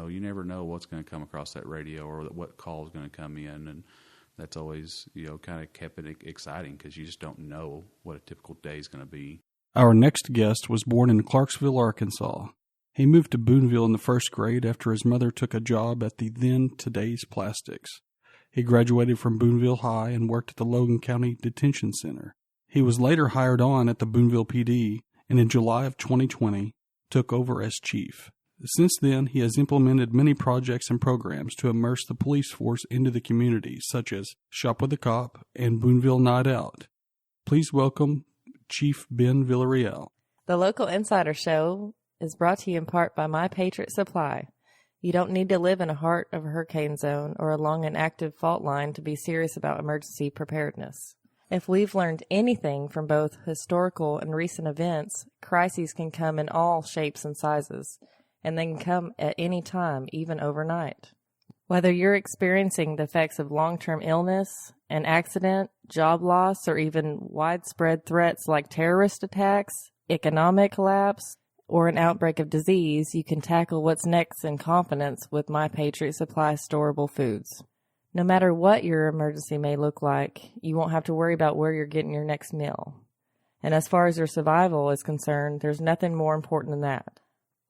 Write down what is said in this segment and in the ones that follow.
you never know what's going to come across that radio or what call is going to come in. And that's always, kind of kept it exciting because you just don't know what a typical day is going to be. Our next guest was born in Clarksville, Arkansas. He moved to Booneville in the first grade after his mother took a job at the then Today's Plastics. He graduated from Booneville High and worked at the Logan County Detention Center. He was later hired on at the Booneville PD and in July of 2020 took over as chief. Since then, he has implemented many projects and programs to immerse the police force into the community, such as Shop with a Cop and Booneville Night Out. Please welcome Chief Ben Villarreal. The Local Insider Show is brought to you in part by My Patriot Supply. You don't need to live in the heart of a hurricane zone or along an active fault line to be serious about emergency preparedness. If we've learned anything from both historical and recent events, crises can come in all shapes and sizes, and they can come at any time, even overnight. Whether you're experiencing the effects of long-term illness, an accident, job loss, or even widespread threats like terrorist attacks, economic collapse, or an outbreak of disease, you can tackle what's next in confidence with My Patriot Supply storable foods. No matter what your emergency may look like, you won't have to worry about where you're getting your next meal. And as far as your survival is concerned, there's nothing more important than that.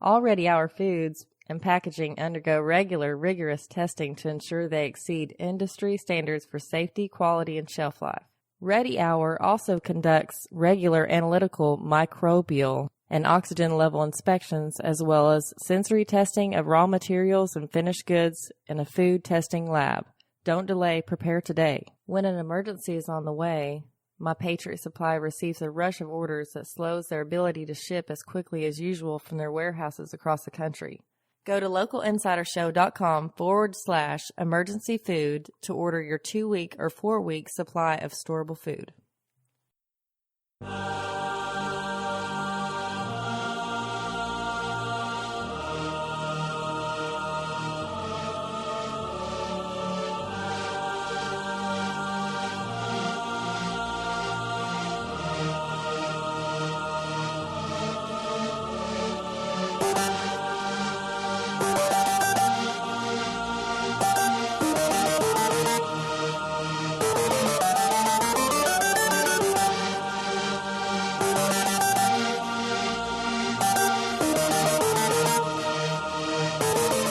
Already our foods and packaging undergo regular, rigorous testing to ensure they exceed industry standards for safety, quality, and shelf life. Ready Hour also conducts regular analytical microbial and oxygen level inspections, as well as sensory testing of raw materials and finished goods in a food testing lab. Don't delay, prepare today. When an emergency is on the way, My Patriot Supply receives a rush of orders that slows their ability to ship as quickly as usual from their warehouses across the country. Go to localinsidershow.com/emergency food to order your 2-week or 4-week supply of storable food.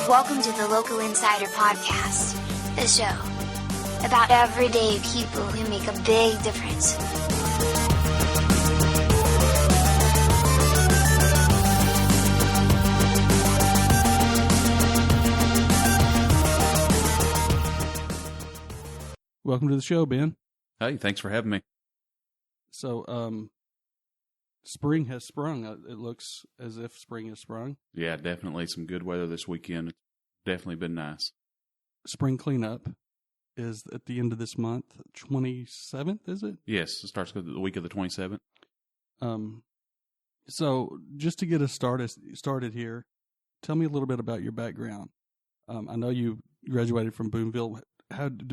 Welcome to the Local Insider Podcast, a show about everyday people who make a big difference. Welcome to the show, Ben. Hey, thanks for having me. So, spring has sprung. It looks as if spring has sprung. Yeah, definitely some good weather this weekend. It's definitely been nice. Spring cleanup is at the end of this month, 27th, is it? Yes, it starts with the week of the 27th. So just to get us started here, tell me a little bit about your background. I know you graduated from Booneville.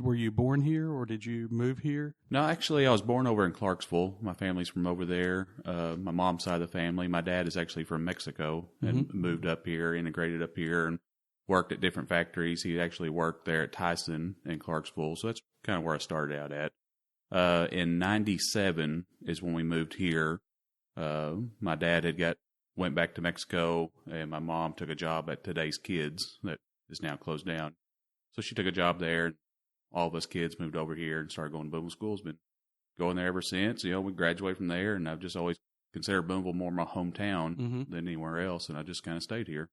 Were you born here or did you move here? No, actually, I was born over in Clarksville. My family's from over there. My mom's side of the family. My dad is actually from Mexico and moved up here, integrated up here, and worked at different factories. He actually worked there at Tyson in Clarksville, so that's kind of where I started out at. In 97 is when we moved here. My dad went back to Mexico, and my mom took a job at Today's Kids that is now closed down. So she took a job there. All of us kids moved over here and started going to Booneville schools. Been going there ever since. We graduated from there, and I've just always considered Booneville more my hometown than anywhere else, and I just kind of stayed here.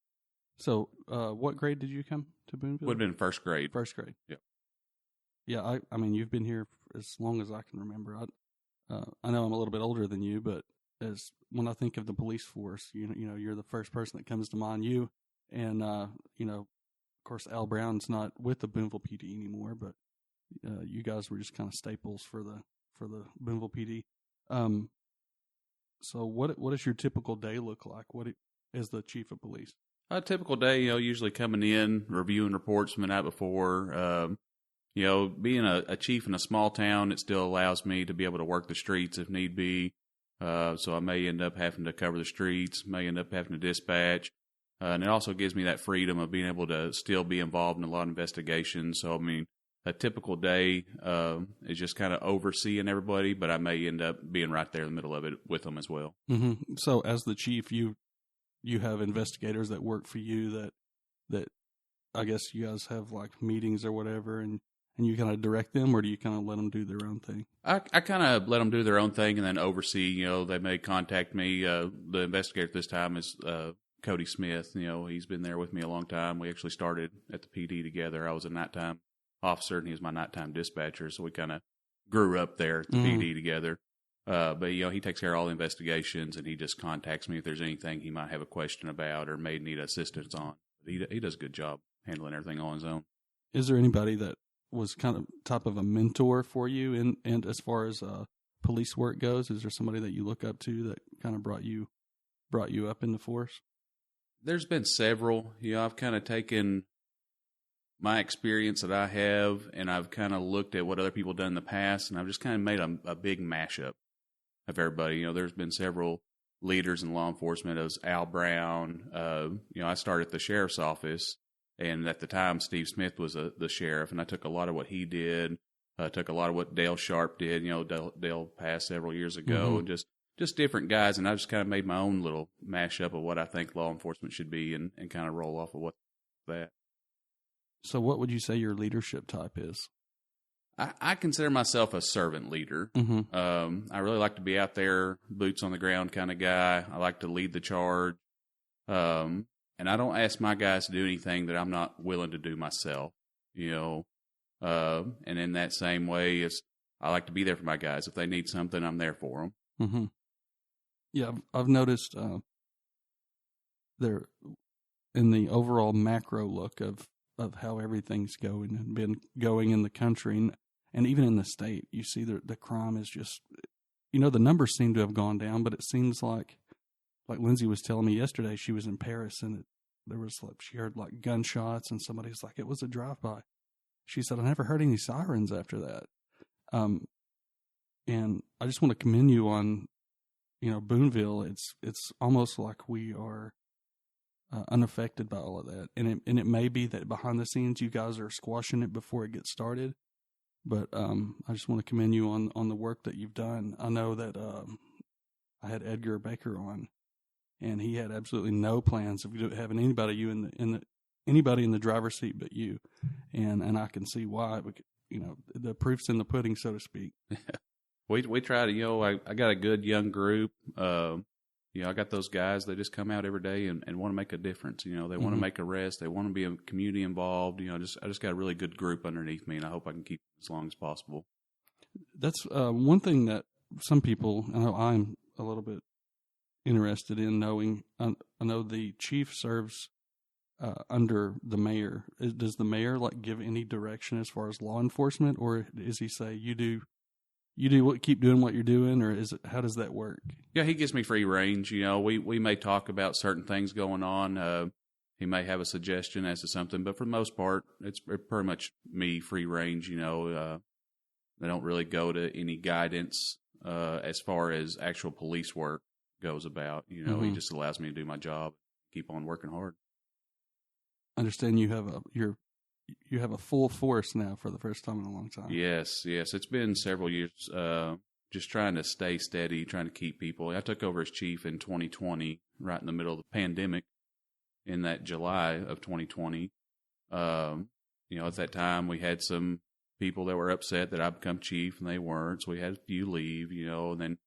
So, what grade did you come to Booneville? Would have been first grade. First grade. Yeah. Yeah, I mean, you've been here for as long as I can remember. I know I'm a little bit older than you, but when I think of the police force, you're the first person that comes to mind. You and of course, Al Brown's not with the Booneville PD anymore, but you guys were just kind of staples for the Booneville PD. So what does your typical day look like? What as the chief of police? A typical day, usually coming in, reviewing reports from the night before. Being a chief in a small town, it still allows me to be able to work the streets if need be. So I may end up having to cover the streets, may end up having to dispatch. And it also gives me that freedom of being able to still be involved in a lot of investigations. So, I mean, a typical day is just kind of overseeing everybody, but I may end up being right there in the middle of it with them as well. Mm-hmm. So as the chief, you have investigators that work for you that I guess you guys have like meetings or whatever, and you kind of direct them, or do you kind of let them do their own thing? I kind of let them do their own thing and then oversee. You know, they may contact me. The investigator this time is Cody Smith. You know, he's been there with me a long time. We actually started at the PD together. I was a nighttime officer and he was my nighttime dispatcher, so we kind of grew up there at the PD together. But, you know, he takes care of all the investigations, and he just contacts me if there's anything he might have a question about or may need assistance on. He does a good job handling everything on his own. Is there anybody that was kind of type of a mentor for you and as far as police work goes? Is there somebody that you look up to that kind of brought you up in the force? There's been several. You know, I've kind of taken my experience that I have, and I've kind of looked at what other people have done in the past, and I've just kind of made a big mashup of everybody. You know, there's been several leaders in law enforcement. It was Al Brown. You know, I started at the sheriff's office, and at the time, Steve Smith was the sheriff, and I took a lot of what he did. Took a lot of what Dale Sharp did. You know, Dale passed several years ago, and just different guys, and I just kind of made my own little mashup of what I think law enforcement should be, and kind of roll off of what that. So what would you say your leadership type is? I consider myself a servant leader. I really like to be out there, boots on the ground kind of guy. I like to lead the charge. And I don't ask my guys to do anything that I'm not willing to do myself, you know. And in that same way, I like to be there for my guys. If they need something, I'm there for them. Yeah, I've noticed there in the overall macro look of how everything's going and been going in the country and even in the state, you see the crime is just, you know, the numbers seem to have gone down, but it seems like Lindsay was telling me yesterday, she was in Paris and she heard like gunshots and somebody's like, it was a drive-by. She said, I never heard any sirens after that. And I just want to commend you on, you know, Booneville. It's almost like we are unaffected by all of that, and it may be that behind the scenes you guys are squashing it before it gets started. But I just want to commend you on the work that you've done. I know that I had Edgar Baker on, and he had absolutely no plans of having anybody in the driver's seat but you, and I can see why. You know, the proof's in the pudding, so to speak. We try to, you know, I got a good young group. You know, I got those guys that just come out every day and want to make a difference. You know, they want to make arrests. They want to be a community involved. You know, I just got a really good group underneath me, and I hope I can keep it as long as possible. That's one thing that some people, I know I'm a little bit interested in knowing. I know the chief serves under the mayor. Does the mayor like give any direction as far as law enforcement, or does he say you do keep doing what you're doing, or how does that work? Yeah, he gives me free range. You know, we may talk about certain things going on. He may have a suggestion as to something, but for the most part, it's pretty much me free range. You know, they don't really go to any guidance as far as actual police work goes about. You know, he just allows me to do my job, keep on working hard. I understand you have a full force now for the first time in a long time. Yes. It's been several years just trying to stay steady, trying to keep people. I took over as chief in 2020, right in the middle of the pandemic, in that July of 2020. You know, at that time, we had some people that were upset that I become chief, and they weren't, so we had a few leave, you know. And then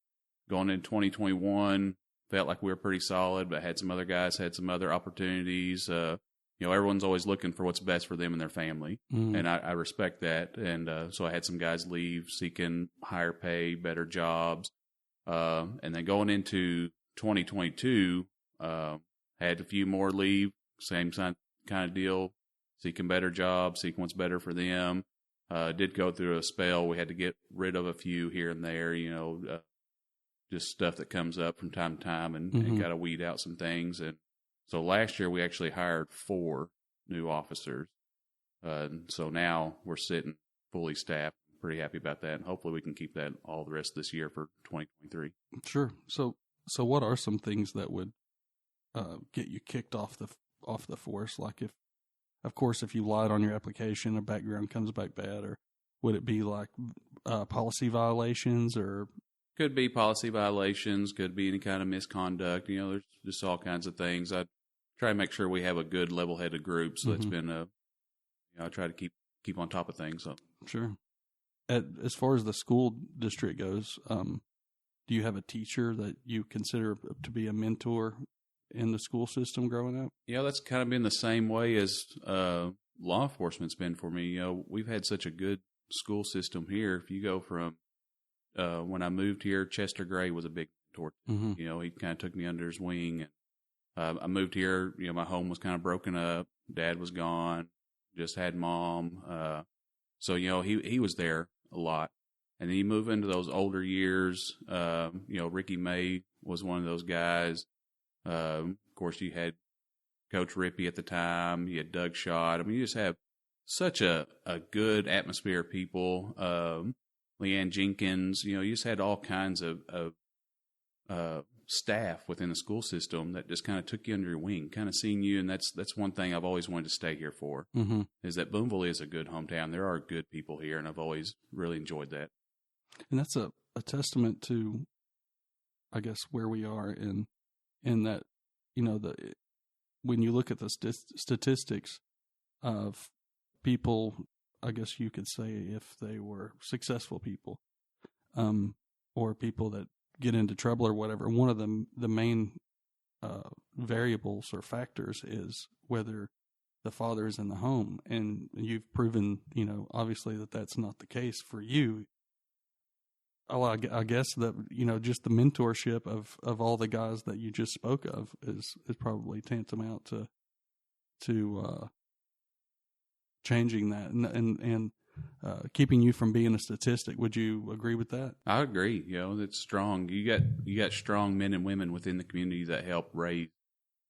going into 2021, felt like we were pretty solid, but had some other guys had some other opportunities. You know, everyone's always looking for what's best for them and their family, and I respect that. And so I had some guys leave seeking higher pay, better jobs. And then going into 2022, had a few more leave, same kind of deal, seeking better jobs, seeking what's better for them. Did go through a spell. We had to get rid of a few here and there, you know, just stuff that comes up from time to time, and got to weed out some things. And so last year we actually hired 4 new officers. So now we're sitting fully staffed. Pretty happy about that. And hopefully we can keep that all the rest of this year for 2023. Sure. So what are some things that would get you kicked off off the force? Like if you lied on your application, a background comes back bad, or would it be like policy violations, or? Could be policy violations, could be any kind of misconduct. There's just all kinds of things. I try to make sure we have a good level-headed group. So that's been I try to keep on top of things. So. Sure. As far as the school district goes, do you have a teacher that you consider to be a mentor in the school system growing up? That's kind of been the same way as law enforcement's been for me. We've had such a good school system here. If you go from when I moved here, Chester Gray was a big mentor. He kind of took me under his wing. I moved here, my home was kind of broken up. Dad was gone, just had mom. So, he was there a lot. And then you move into those older years, Ricky May was one of those guys. Of course, you had Coach Rippey at the time. You had Doug Schott. I mean, you just have such a good atmosphere of people. Leanne Jenkins, you just had all kinds of staff within the school system that just kind of took you under your wing, kind of seeing you. And that's one thing I've always wanted to stay here for, is that Booneville is a good hometown. There are good people here, and I've always really enjoyed that. And that's a testament to, I guess, where we are in that, when you look at the statistics of people, I guess you could say, if they were successful people, or people that get into trouble or whatever, one of the main variables or factors is whether the father is in the home. And you've proven, obviously that's not the case for you. Oh, I guess that, just the mentorship of all the guys that you just spoke of is probably tantamount to changing that and keeping you from being a statistic. Would you agree with that? I agree. It's strong. You got strong men and women within the community that help raise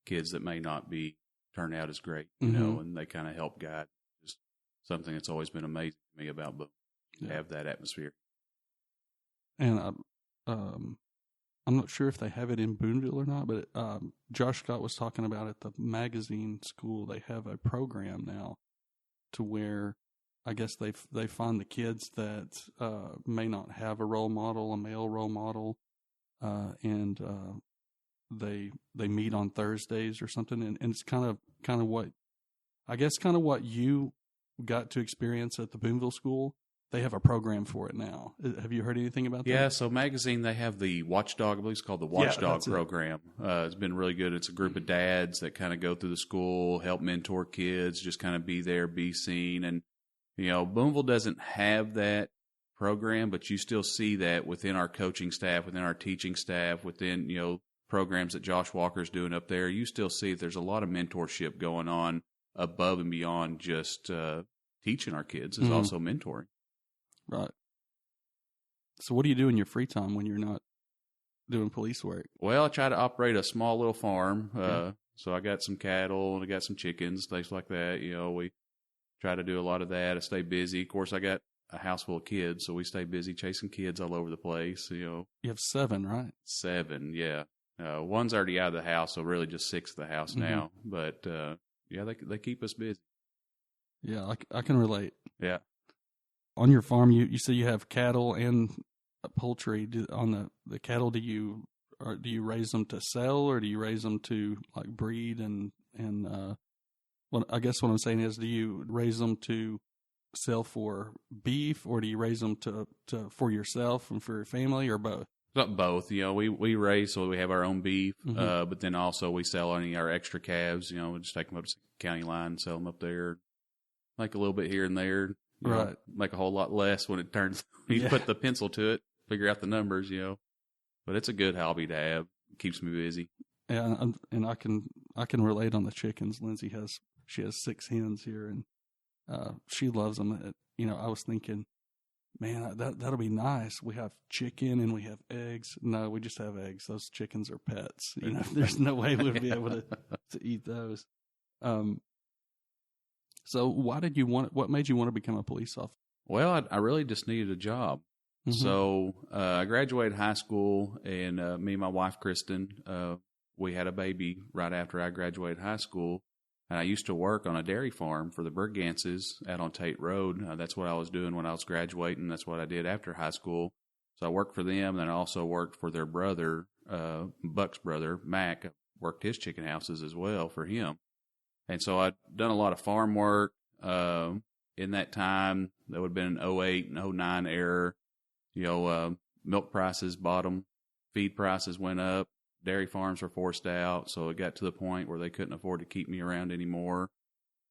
kids that may not turn out as great, and they kind of help guide. Just something that's always been amazing to me about Boone, have that atmosphere. And I'm not sure if they have it in Booneville or not, but Josh Scott was talking about at the magazine school, they have a program now to where I guess they find the kids that may not have a role model, a male role model, and they meet on Thursdays or something, and it's kind of what you got to experience at the Booneville school. They have a program for it now. Have you heard anything about that? Yeah, so magazine, they have the Watchdog, I believe it's called the Watchdog program. It's been really good. It's a group of dads that kind of go through the school, help mentor kids, just kind of be there, be seen. And, Booneville doesn't have that program, but you still see that within our coaching staff, within our teaching staff, within, programs that Josh Walker's doing up there. You still see that there's a lot of mentorship going on above and beyond just teaching our kids. It's also mentoring. Right. So what do you do in your free time when you're not doing police work? Well, I try to operate a small little farm. So I got some cattle and I got some chickens, things like that. We try to do a lot of that. I stay busy. Of course, I got a house full of kids, so we stay busy chasing kids all over the place. You have 7, right? 7, yeah. One's already out of the house, so really just 6 at the house now. But, they keep us busy. Yeah, I can relate. Yeah. On your farm, you say you have cattle and poultry. On the cattle, do you raise them to sell, or do you raise them to like breed and well, I guess what I'm saying is, do you raise them to sell for beef, or do you raise them to for yourself and for your family, or both? Both. We raise, so we have our own beef, but then also we sell any of our extra calves. We just take them up to the county line and sell them up there, like a little bit here and there. Right. Make a whole lot less when it turns, you put the pencil to it, figure out the numbers, but it's a good hobby to have. It keeps me busy. Yeah. And I can relate on the chickens. Lindsay has 6 hens here, and she loves them. I was thinking, man, that'll be nice. We have chicken and we have eggs. No, we just have eggs. Those chickens are pets. There's no way we'd be able to eat those. So what made you want to become a police officer? Well, I really just needed a job. So I graduated high school, and me and my wife, Kristen, we had a baby right after I graduated high school. And I used to work on a dairy farm for the Bergances out on Tate Road. That's what I was doing when I was graduating. That's what I did after high school. So I worked for them, and then I also worked for their brother, Buck's brother, Mac. I worked his chicken houses as well for him. And so I'd done a lot of farm work. In that time, that would have been an 08 and 09 era. Milk prices bottom, feed prices went up. Dairy farms were forced out, so it got to the point where they couldn't afford to keep me around anymore.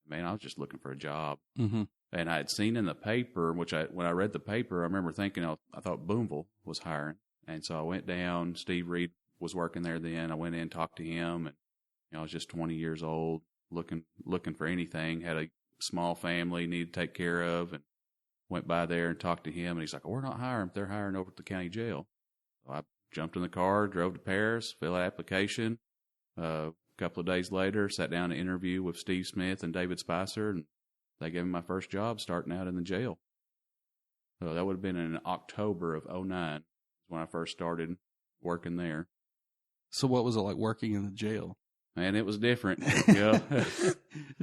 Man, I was just looking for a job. Mm-hmm. And I had seen in the paper, when I read the paper, I remember thinking, I thought Booneville was hiring. And so I went down. Steve Reed was working there then. I went in, talked to him, and I was just 20 years old, looking for anything. Had a small family, needed to take care of, and went by there and talked to him. And he's like, "We're not hiring. They're hiring over at the county jail." So I jumped in the car, drove to Paris, filled out an application. A couple of days later, sat down to interview with Steve Smith and David Spicer, and they gave me my first job starting out in the jail. So that would have been in October of 09 when I first started working there. So what was it like working in the jail? Man, it was different. Different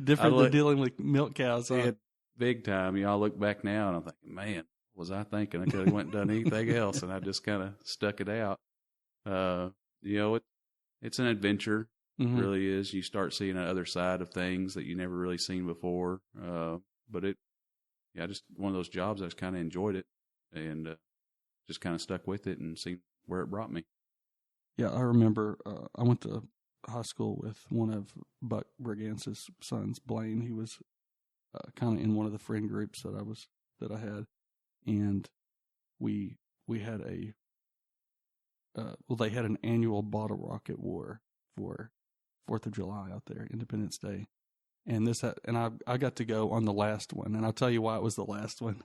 than dealing with milk cows. Huh? Big time. I look back now and I'm thinking, man, what was I thinking? I could have went and done anything else, and I just kind of stuck it out. It's an adventure. Mm-hmm. It really is. You start seeing the other side of things that you never really seen before. Just one of those jobs, I just kind of enjoyed it and just kind of stuck with it and seen where it brought me. Yeah, I remember I went to high school with one of Buck Bergance's sons, Blaine. He was kind of in one of the friend groups that I had, and we had they had an annual bottle rocket war for 4th of July out there, Independence Day, and I got to go on the last one, and I'll tell you why it was the last one.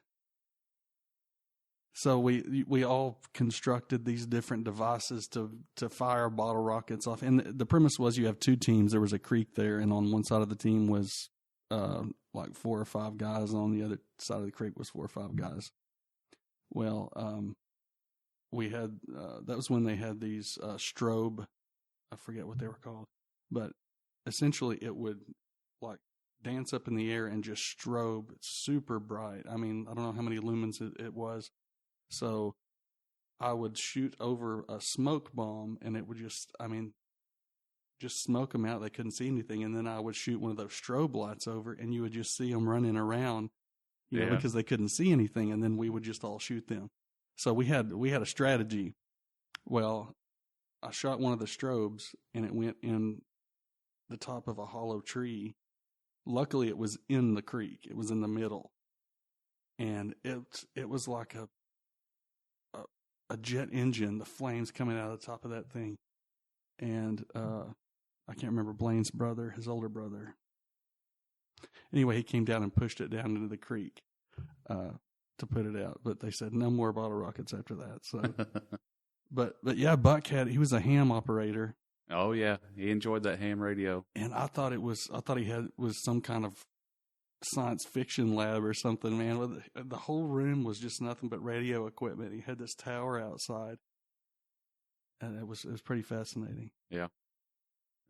So we all constructed these different devices to fire bottle rockets off. And the premise was you have two teams. There was a creek there, and on one side of the team was like 4 or 5 guys, and on the other side of the creek was 4 or 5 guys. Well, we had that was when they had these strobe, I forget what they were called, but essentially it would like dance up in the air and just strobe super bright. I mean, I don't know how many lumens it was. So I would shoot over a smoke bomb, and it would just smoke them out. They couldn't see anything. And then I would shoot one of those strobe lights over, and you would just see them running around, because they couldn't see anything. And then we would just all shoot them. So we had a strategy. Well, I shot one of the strobes, and it went in the top of a hollow tree. Luckily, it was in the creek. It was in the middle. And it was like a jet engine, the flames coming out of the top of that thing. And I can't remember Blaine's brother, his older brother. Anyway, he came down and pushed it down into the creek to put it out. But they said no more bottle rockets after that. So, but yeah, Buck he was a ham operator. Oh yeah, he enjoyed that ham radio. And I thought he was some kind of science fiction lab or something, man. The whole room was just nothing but radio equipment. He had this tower outside, and it was pretty fascinating. Yeah,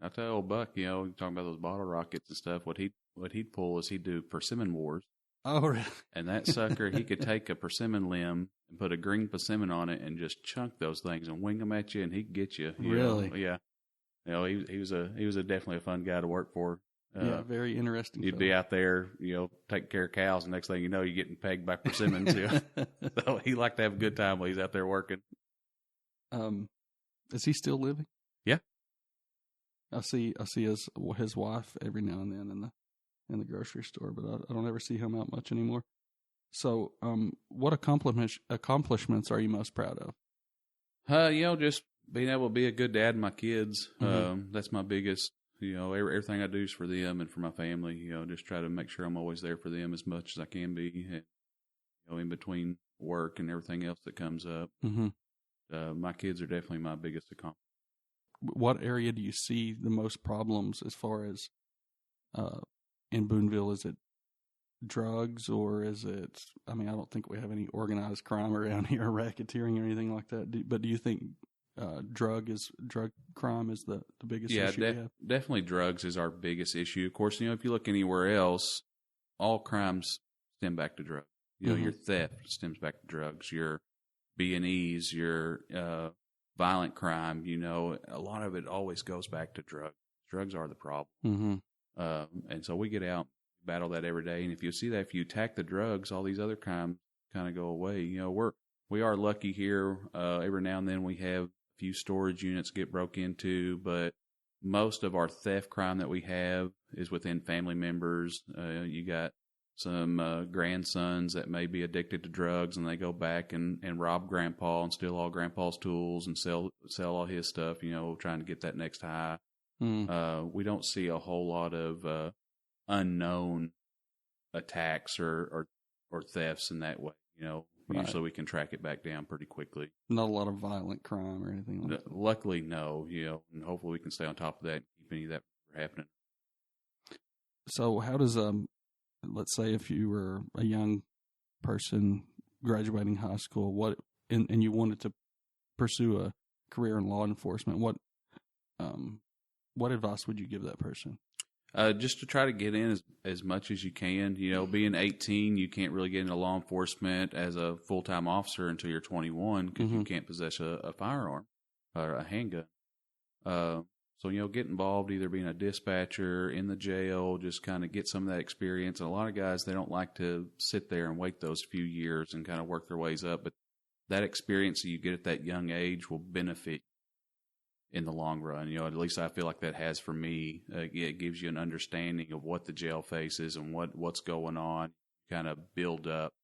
I tell old Buck, talking about those bottle rockets and stuff. What he'd pull is he'd do persimmon wars. Oh, really? And that sucker, he could take a persimmon limb and put a green persimmon on it and just chunk those things and wing them at you, and he'd get you. Really? Yeah. He was definitely a fun guy to work for. Yeah, very interesting. You'd be out there, taking care of cows, and next thing you know, you're getting pegged by persimmons. So he liked to have a good time while he's out there working. Is he still living? Yeah. I see his wife every now and then in the grocery store, but I don't ever see him out much anymore. So, what accomplishments are you most proud of? Just being able to be a good dad to my kids. Mm-hmm. That's my biggest. Everything I do is for them and for my family. Just try to make sure I'm always there for them as much as I can be. And, in between work and everything else that comes up. Mm-hmm. My kids are definitely my biggest accomplishment. What area do you see the most problems as far as in Booneville? Is it drugs, or is it? I mean, I don't think we have any organized crime around here, or racketeering or anything like that. But do you think drug crime is the biggest issue? Yeah, definitely drugs is our biggest issue. Of course, if you look anywhere else, all crimes stem back to drugs. Your theft stems back to drugs. Your B&Es, your violent crime, a lot of it always goes back to drugs. Drugs are the problem. And so we get out, battle that every day. And if you see that, if you attack the drugs, all these other crimes kind of go away. We are lucky here. Every now and then we have a few storage units get broke into, but most of our theft crime that we have is within family members. You got some grandsons that may be addicted to drugs, and they go back and rob grandpa and steal all grandpa's tools and sell all his stuff, trying to get that next high. We don't see a whole lot of unknown attacks or thefts in that way. Right. Usually we can track it back down pretty quickly. Not a lot of violent crime or anything like that. Luckily, no. And hopefully we can stay on top of that and keep any of that from happening. So how does let's say if you were a young person graduating high school, and you wanted to pursue a career in law enforcement, what advice would you give that person? Just to try to get in as much as you can. Being 18, you can't really get into law enforcement as a full-time officer until you're 21 because you can't possess a firearm or a handgun. So, get involved, either being a dispatcher, in the jail, just kind of get some of that experience. And a lot of guys, they don't like to sit there and wait those few years and kind of work their ways up. But that experience that you get at that young age will benefit in the long run. At least I feel like that has for me. It gives you an understanding of what the jail faces and what's going on. Kind of build up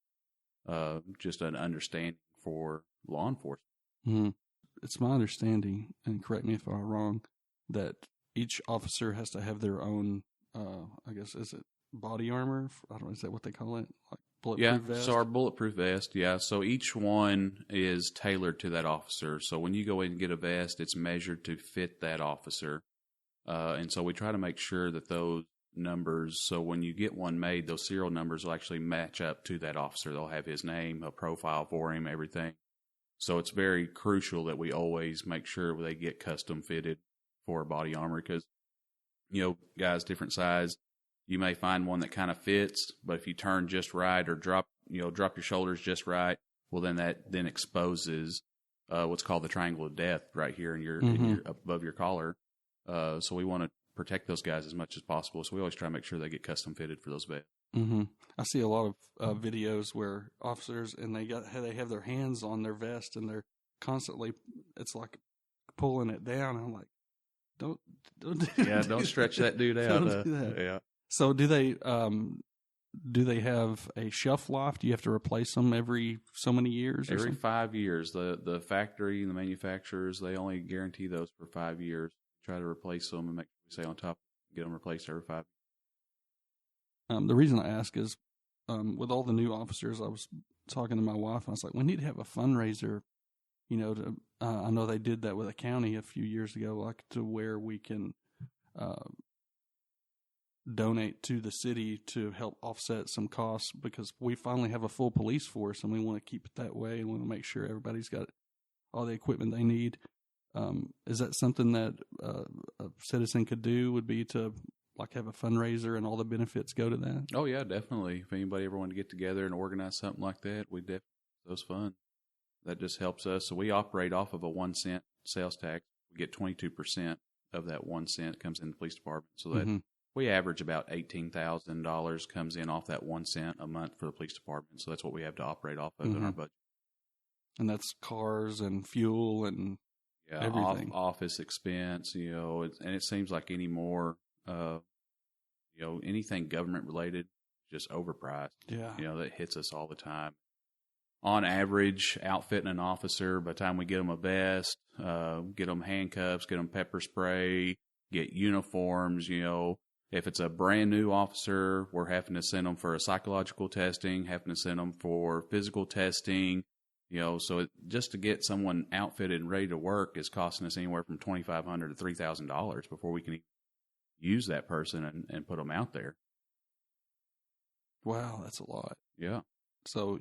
just an understanding for law enforcement. It's my understanding, and correct me if I'm wrong, that each officer has to have their own, I guess, is it body armor? I don't know, is that what they call it? Like bulletproof vest? So our bulletproof vest, so each one is tailored to that officer. So when you go in and get a vest, it's measured to fit that officer. And so we try to make sure that those numbers, so when you get one made, those serial numbers will actually match up to that officer. They'll have his name, a profile for him, everything. So it's very crucial that we always make sure they get custom fitted for body armor because, guys, different size. You may find one that kind of fits, but if you turn just right or drop your shoulders just right, well, then that exposes what's called the triangle of death right here in your above your collar. So we want to protect those guys as much as possible. So we always try to make sure they get custom fitted for those vests. I see a lot of videos where officers and they have their hands on their vest and they're constantly, it's like pulling it down. I'm like, don't don't stretch that dude out. Don't do that. Yeah. So do they have a shelf life? Do you have to replace them every so many years? Every 5 years. The factory and the manufacturers, they only guarantee those for 5 years. Try to replace them and make sure we stay on top, get them replaced every 5 years. The reason I ask is with all the new officers, I was talking to my wife and I was like, we need to have a fundraiser. I know they did that with a county a few years ago, like to where we can donate to the city to help offset some costs because we finally have a full police force and we want to keep it that way and want to make sure everybody's got all the equipment they need. Is that something that a citizen could do, would be to like have a fundraiser and all the benefits go to that? Oh, yeah, definitely. If anybody ever wanted to get together and organize something like that, we definitely those funds. That just helps us. So we operate off of a 1 cent sales tax. We get 22% of that 1 cent comes in the police department. So that we average about $18,000 comes in off that 1 cent a month for the police department. So that's what we have to operate off of in our budget. And that's cars and fuel and everything. Office expense, and it seems like any more, anything government related, just overpriced. Yeah. That hits us all the time. On average, outfitting an officer, by the time we get them a vest, get them handcuffs, get them pepper spray, get uniforms, if it's a brand new officer, we're having to send them for a psychological testing, having to send them for physical testing, so just to get someone outfitted and ready to work is costing us anywhere from $2,500 to $3,000 before we can use that person and put them out there. Wow, that's a lot. Yeah. So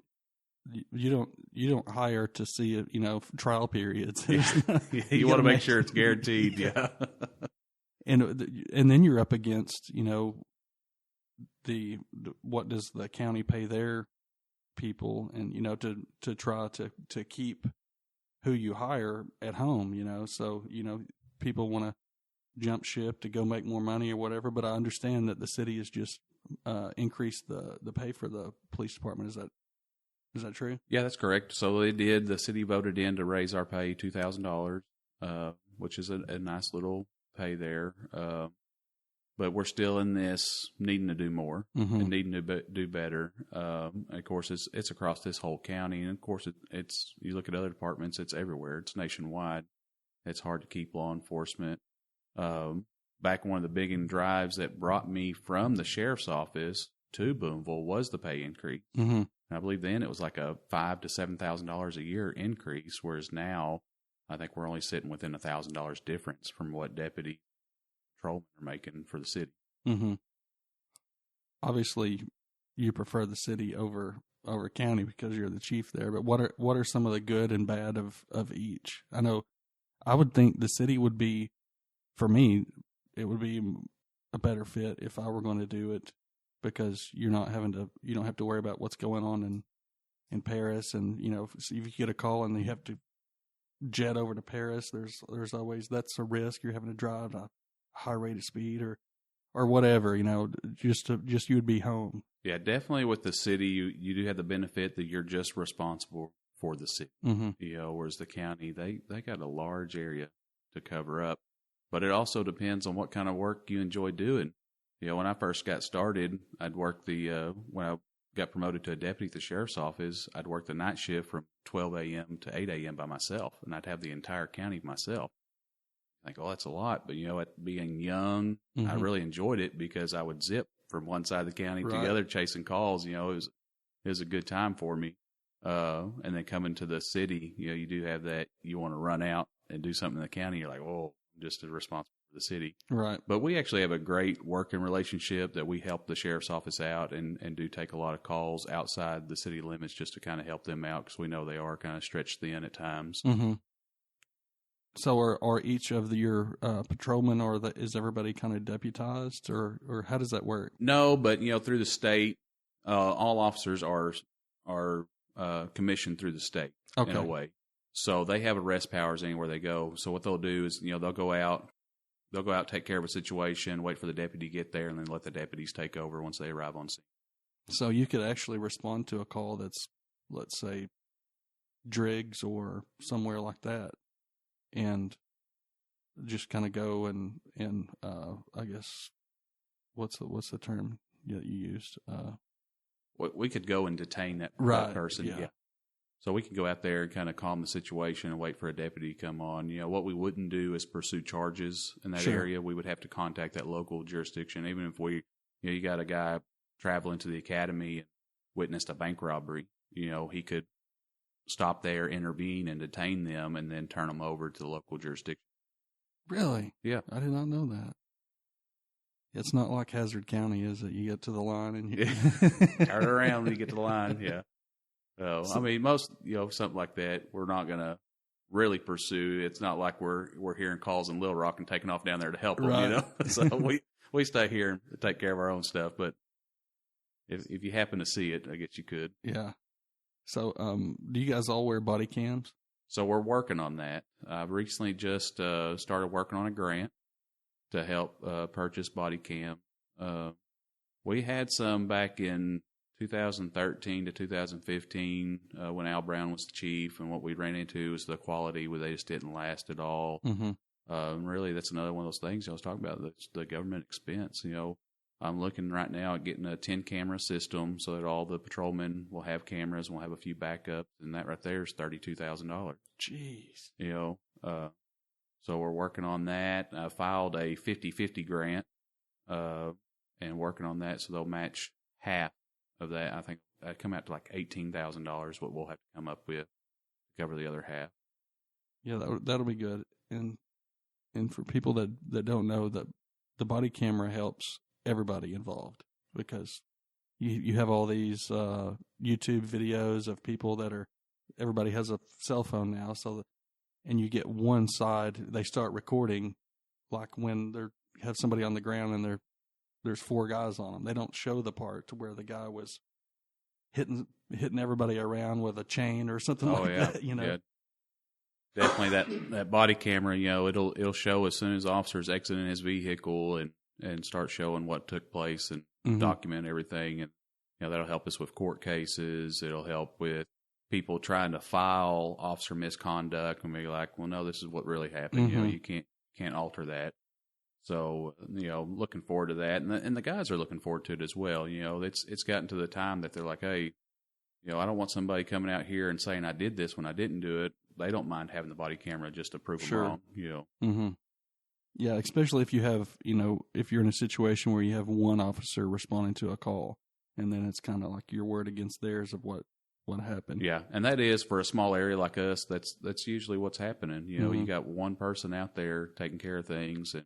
you don't hire to see trial periods. You want to make sure it's guaranteed. Yeah. And then you're up against, what does the county pay their people, and to try to keep who you hire at home, so people want to jump ship to go make more money or whatever. But I understand that the city has just increased the pay for the police department. Is that true? Yeah, that's correct. So they did. The city voted in to raise our pay $2,000, which is a nice little pay there. But we're still in this needing to do more and needing to do better. Of course, it's across this whole county, and of course, it's you look at other departments, it's everywhere. It's nationwide. It's hard to keep law enforcement. Back one of the big drives that brought me from the sheriff's office to Booneville was the pay increase. Mm-hmm. And I believe then it was like a $5,000 to $7,000 a year increase, whereas now I think we're only sitting within $1,000 difference from what deputy patrolmen are making for the city. Mm-hmm. Obviously, you prefer the city over county because you're the chief there. But what are some of the good and bad of each? I know I would think the city would be, for me, it would be a better fit if I were going to do it, because you don't have to worry about what's going on in Paris, and if you get a call and you have to jet over to Paris, there's always, that's a risk. You're having to drive a high rate of speed or whatever, just you would be home. Yeah, definitely with the city, you do have the benefit that you're just responsible for the city. Mm-hmm. Whereas the county, they got a large area to cover up. But it also depends on what kind of work you enjoy doing. When I first got started, I'd work when I got promoted to a deputy at the sheriff's office, I'd work the night shift from 12 a.m. to 8 a.m. by myself, and I'd have the entire county myself. I think, that's a lot. But, at being young, I really enjoyed it because I would zip from one side of the county to the other chasing calls. It was a good time for me. And then coming to the city, you do have that, you want to run out and do something in the county. You're like, I'm just as responsible for the city. Right. But we actually have a great working relationship that we help the sheriff's office out and do take a lot of calls outside the city limits just to kind of help them out, because we know they are kind of stretched thin at times. Mm-hmm. So are each of your patrolmen, is everybody kind of deputized, or how does that work? No, but through the state, all officers are commissioned through the state in a way. So they have arrest powers anywhere they go. So what they'll do is they'll go out, take care of a situation, wait for the deputy to get there, and then let the deputies take over once they arrive on scene. So you could actually respond to a call that's, let's say, Driggs or somewhere like that, and just kind of go and I guess what's the term that you used? We could go and detain that person. Yeah. So we can go out there and kind of calm the situation and wait for a deputy to come on. What we wouldn't do is pursue charges in that area. We would have to contact that local jurisdiction. Even if you got a guy traveling to the academy and witnessed a bank robbery, he could stop there, intervene, and detain them, and then turn them over to the local jurisdiction. Really? Yeah. I did not know that. It's not like Hazard County, is it? You get to the line and you turn around when you get to the line. Yeah. So, most, something like that, we're not going to really pursue. It's not like we're hearing calls in Little Rock and taking off down there to help them, So we stay here and take care of our own stuff. But if you happen to see it, I guess you could. Yeah. So, do you guys all wear body cams? So we're working on that. I've recently just started working on a grant to help purchase body cam. We had some back in 2013 to 2015 when Al Brown was the chief, and what we ran into was the quality where they just didn't last at all. Mm-hmm. Really, that's another one of those things I was talking about, the government expense. I'm looking right now at getting a 10-camera system so that all the patrolmen will have cameras and we'll have a few backups, and that right there is $32,000. Jeez. So we're working on that. I filed a 50-50 grant and working on that, so they'll match half of that. I think that'd come out to like $18,000, what we'll have to come up with to cover the other half. Yeah, that'll be good. And for people that don't know, that the body camera helps everybody involved, because you have all these YouTube videos of people everybody has a cell phone now, and you get one side, they start recording, like when they have somebody on the ground and there's 4 guys on them. They don't show the part to where the guy was hitting everybody around with a chain or something that, Yeah. Definitely that body camera, it'll show as soon as the officer's exiting his vehicle and start showing what took place and document everything. And, that'll help us with court cases. It'll help with people trying to file officer misconduct and be like, well, no, this is what really happened. You can't alter that. So, looking forward to that. And the guys are looking forward to it as well. It's gotten to the time that they're like, hey, I don't want somebody coming out here and saying I did this when I didn't do it. They don't mind having the body camera just to prove them wrong. Mm-hmm. Yeah, especially if you have, if you're in a situation where you have one officer responding to a call, and then it's kind of like your word against theirs of what happened. Yeah, and that is, for a small area like us, that's usually what's happening. You got one person out there taking care of things, and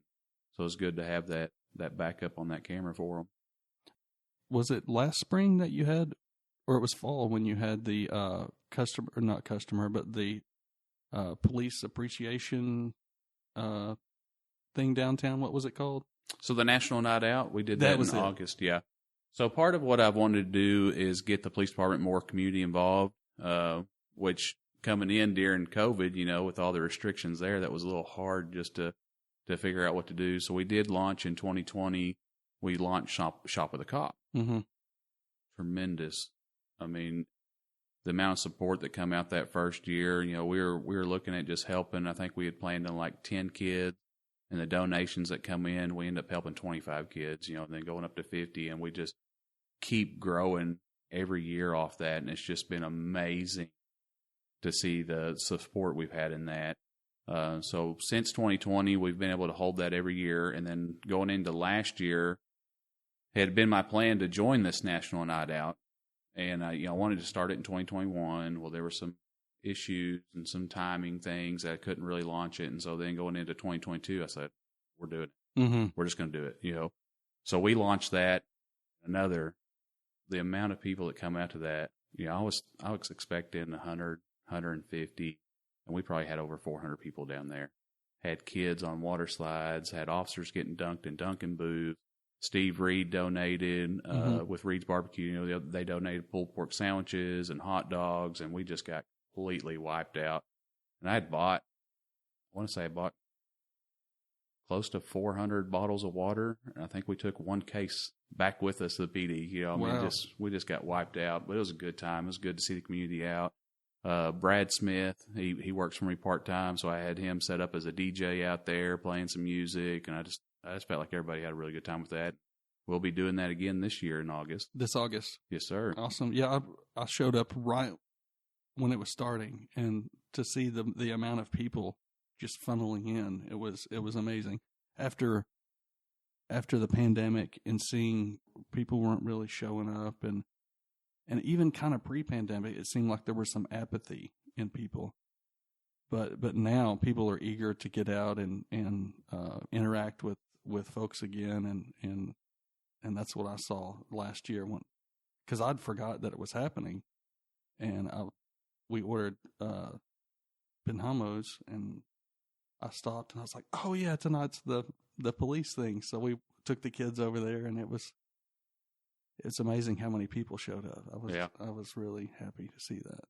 so it's good to have that backup on that camera for them. Was it last spring that you had, or it was fall when you had the police appreciation thing downtown? What was it called? So the National Night Out, we did that in August. Yeah. So part of what I've wanted to do is get the police department more community involved, which coming in during COVID, with all the restrictions there, that was a little hard just to figure out what to do. So we did launch in 2020. We launched Shop with a Cop. Mm-hmm. Tremendous. I mean, the amount of support that come out that first year, we were looking at just helping. I think we had planned on like 10 kids, and the donations that come in, we end up helping 25 kids, and then going up to 50, and we just keep growing every year off that. And it's just been amazing to see the support we've had in that. So since 2020, we've been able to hold that every year. And then going into last year, it had been my plan to join this National Night Out. And I wanted to start it in 2021. Well, there were some issues and some timing things that I couldn't really launch it. And so then going into 2022, I said, we're doing it. Mm-hmm. We're just going to do it, So we launched that. The amount of people that come out to that, I was expecting 100, 150, and we probably had over 400 people down there. Had kids on water slides, had officers getting dunked in Dunkin' booths. Steve Reed donated with Reed's Barbecue. They donated pulled pork sandwiches and hot dogs, and we just got completely wiped out. And I bought close to 400 bottles of water, and I think we took one case back with us to the PD. Wow. We just got wiped out, but it was a good time. It was good to see the community out. Brad Smith, he works for me part time, so I had him set up as a DJ out there playing some music, and I just felt like everybody had a really good time with that. We'll be doing that again this year in August. This August. Yes, sir. Awesome. Yeah, I showed up right when it was starting, and to see the amount of people just funneling in, it was amazing. After the pandemic, and seeing people weren't really showing up, and even kind of pre-pandemic, it seemed like there was some apathy in people. But now people are eager to get out and interact with folks again, and that's what I saw last year because I'd forgot that it was happening, and we ordered benjamos, and I stopped and I was like, oh yeah, tonight's the police thing. So we took the kids over there, and it's amazing how many people showed up. I was really happy to see that.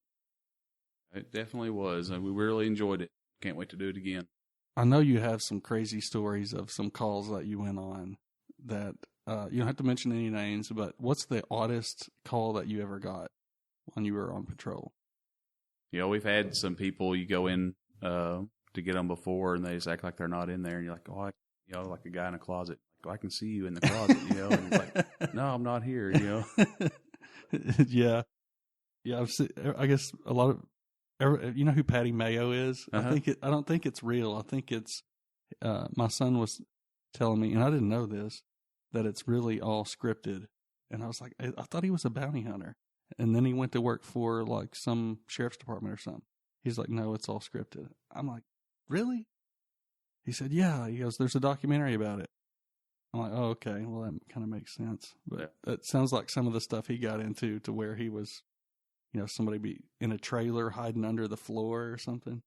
It definitely was, and we really enjoyed it. Can't wait to do it again. I know you have some crazy stories of some calls that you went on that you don't have to mention any names, but what's the oddest call that you ever got when you were on patrol? We've had some people you go in to get them before, and they just act like they're not in there, and you're like, oh, like a guy in a closet. Like, I can see you in the closet, and it's like, no, I'm not here, Yeah. I've seen, I guess a lot of, you know who Patty Mayo is? Uh-huh. I don't think it's real. I think it's, my son was telling me, and I didn't know this, that it's really all scripted. And I was like, I thought he was a bounty hunter. And then he went to work for like some sheriff's department or something. He's like, no, it's all scripted. I'm like, really? He said, yeah. He goes, there's a documentary about it. I'm like, oh, okay, well, that kind of makes sense. But that sounds like some of the stuff he got into to where he was, somebody be in a trailer hiding under the floor or something.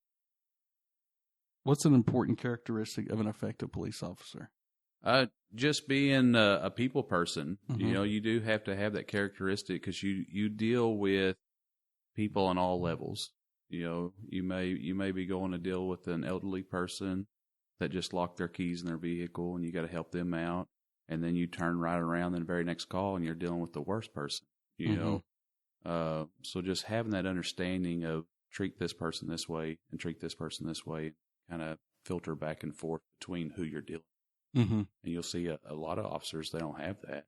What's an important characteristic of an effective police officer? Just being a people person. Mm-hmm. You do have to have that characteristic because you deal with people on all levels. You may be going to deal with an elderly person that just locked their keys in their vehicle, and you got to help them out. And then you turn right around in the very next call, and you're dealing with the worst person. So just having that understanding of treat this person this way and treat this person this way, kind of filter back and forth between who you're dealing with. Mm-hmm. And you'll see a lot of officers, they don't have that.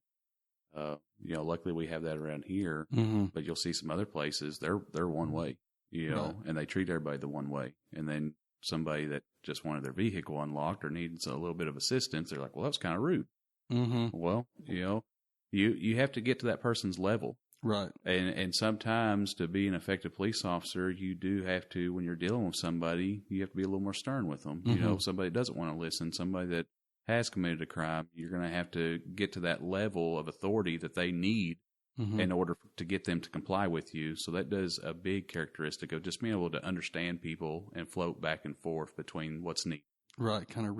Luckily we have that around here, mm-hmm. but you'll see some other places, they're one way, right. And they treat everybody the one way. And then somebody that just wanted their vehicle unlocked or needs a little bit of assistance, they're like, well, that was kind of rude. Mm-hmm. Well, you have to get to that person's level. Right. And sometimes to be an effective police officer, you do have to, when you're dealing with somebody, you have to be a little more stern with them. Mm-hmm. Somebody that doesn't want to listen, somebody that has committed a crime, you're going to have to get to that level of authority that they need mm-hmm. in order to get them to comply with you. So that does a big characteristic of just being able to understand people and float back and forth between what's needed. Right. Kind of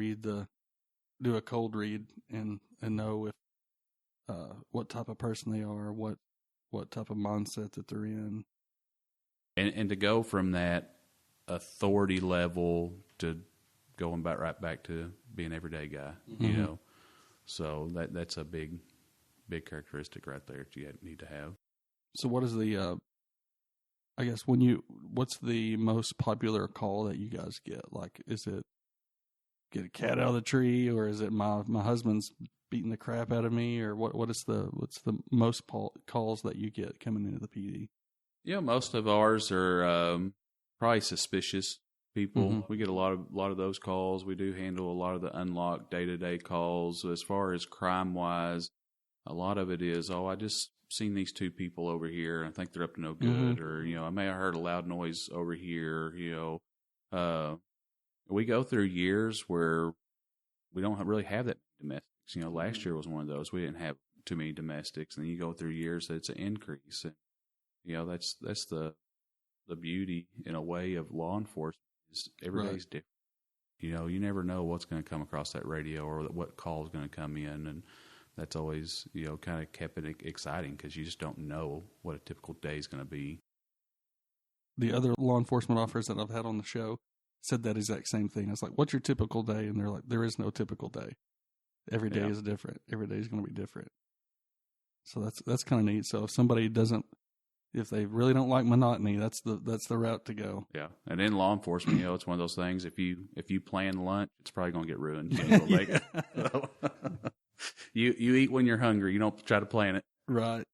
do a cold read and know if, what type of person they are, what type of mindset that they're in. And to go from that authority level to going right back to being an everyday guy, mm-hmm. So that's a big characteristic right there that you need to have. So what is what's the most popular call that you guys get? Like, is it get a cat out of the tree, or is it my husband's beating the crap out of me, or what's the most calls that you get coming into the PD? Yeah, most of ours are probably suspicious people. Mm-hmm. We get a lot of those calls. We do handle a lot of the unlocked day-to-day calls. As far as crime-wise, a lot of it is, I just seen these two people over here, and I think they're up to no good, mm-hmm. or I may have heard a loud noise over here. We go through years where we don't really have that domestics. Last year was one of those. We didn't have too many domestics, and then you go through years that it's an increase. And that's the beauty in a way of law enforcement is every day's different. You never know what's going to come across that radio or what call is going to come in, and that's always kind of kept it exciting because you just don't know what a typical day is going to be. The other law enforcement officers that I've had on the show said that exact same thing. I was like, what's your typical day? And they're like, there is no typical day. Every day is different. Every day is going to be different. So that's kind of neat. So if they really don't like monotony, that's the route to go. Yeah. And in law enforcement, it's one of those things. If you plan lunch, it's probably going to get ruined. You eat when you're hungry. You don't try to plan it. Right.